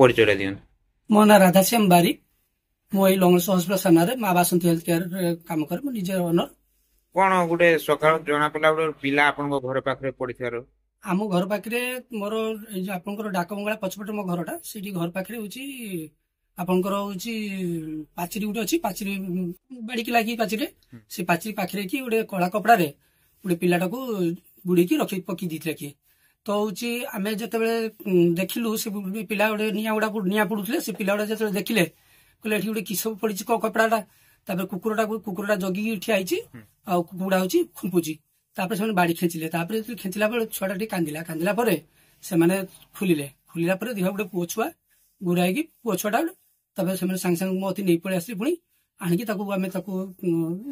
परिचय दियन। मो ना राधाश्याम बारिक मो एई लंगस हॉस्पिटल सामने मां बासंती हेल्थ केयर काम करे। मो निजे ओनर। कोन गुटे सकाळ जना पला गुटे पिला आपन घर पाखरे पडिथारो आम घर पाखे मोर आपंकर डाकबंगला पछपटे मो घरटा से घर पाखे हूँ आपंकर हूँ पाचेरी गोटे अच्छी पाचेरी बाड़ी लगी पाचेरी से पाचेरी पाखे कि गोटे कला कपड़ा गोटे पिलाटा को बुड़ी रखी पकी देते किए तो हूँ आम जो देखिलु से पिला गोटे निआ गुड़ा निआ पड़ुले से पिला गुड़ा जो देखिले कहले ये गोटे किस पड़ी कपड़ाटा कुकुरटा जगिकी ठिया आ कुकुड़ा हूँ खुंपुची तापर से बाड़ी खेचिले खेचिला बेले छुआटा टी कांदिला से माने खुलिले देह गोटे पुओ छुआ गुराई पुओ छुआटा तापर से सांगे सांगे मो नहीं पड़े आसी पुणी आणिकी आम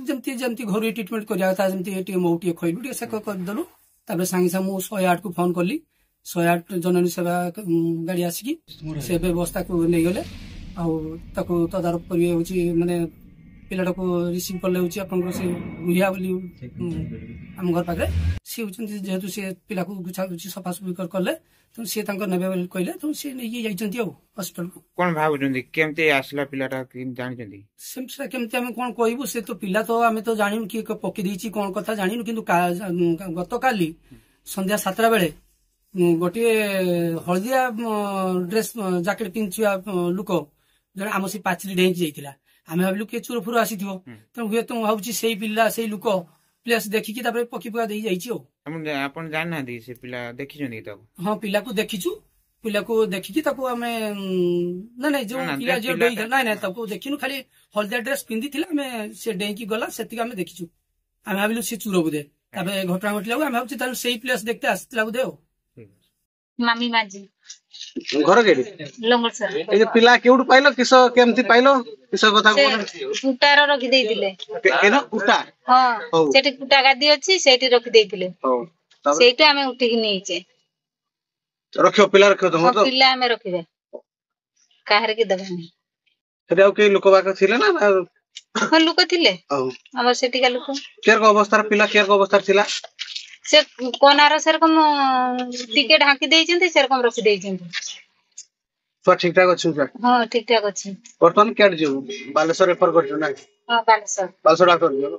जमती जमती घर ट्रिटमेंट करते मऊ टे खइलु से करदेलु तापर सांगे सांगे मुझे 108 को फोन कली 108 जननी सेवा गाड़ी आसिकी से व्यवस्था को नहीं गले आउ तदारख कर माने पिलाटा को रिसीव कले आप रुहिया आम घर पाखे सी जेहेतु सी पिला को सफासफी कले तो सी ने कहले तो सी नहीं हॉस्पिटल को कौन भावुଛନ୍ତି केमते आसला पिलाटा जानछନ୍ତି सेमसा केमते हम कोन कहबू से तो पिला तो आमे तो जानिनु कि पकी देछि कोन कथा जानिनु किंतु गत काली संध्या 7टा बेले गोटे हलदिया ड्रेस जैकेट पिंचिया लुक जने आम से पाचरी डेंच जाइतिला आमे भाबिलु के चोर फुर आसी थिबो तो हुए तो भाबुछि सेही पिल्ला सेही लुक प्लेस देखिकी तापर पकी पका देई जाइछि आपण जान ना दी से पिला देखिछନ୍ତି ताको हां पिला को देखिछु पिला को देखिकी ताको आमे नै जो पिला जो डेई नै ताको देखिनु खाली हलदिया ड्रेस पिंदी थिला आमे से डेंकी गला सेति आमे देखिछु आमे भाबिलु से चोर बुदे तापर घटना घटला आमे भाबुछि ताल सेही प्लेस देखते आस्तिला बुदे मामी माजी घर के लंगल सर ए पिला केउड पाइलो किस केमति पाइलो किस कथा को कुटार रखि देइतिले केनो कुटा हां सेठी कुटा गादी अछि सेठी रखि देइतिले हां सेठी हमें उठी कि नीचे रखियो पिला रखियो तुम तो पिला हमें रखिबे काहर के दबानी सेठी आउ के लोक बाक थिले ना हां लोक थिले हमर सेठी का लोक केर को अवस्था पिला केर को अवस्था थिला से कोनार सेरकम टिके ढाकी देइछन्ती सेरकम रखि देइछन्ती तो ठीक ठाक अछि हां ठीक ठाक अछि वर्तमान केड जो बालेश्वर रेफर करजो ना हां बालेश्वर डॉक्टर जो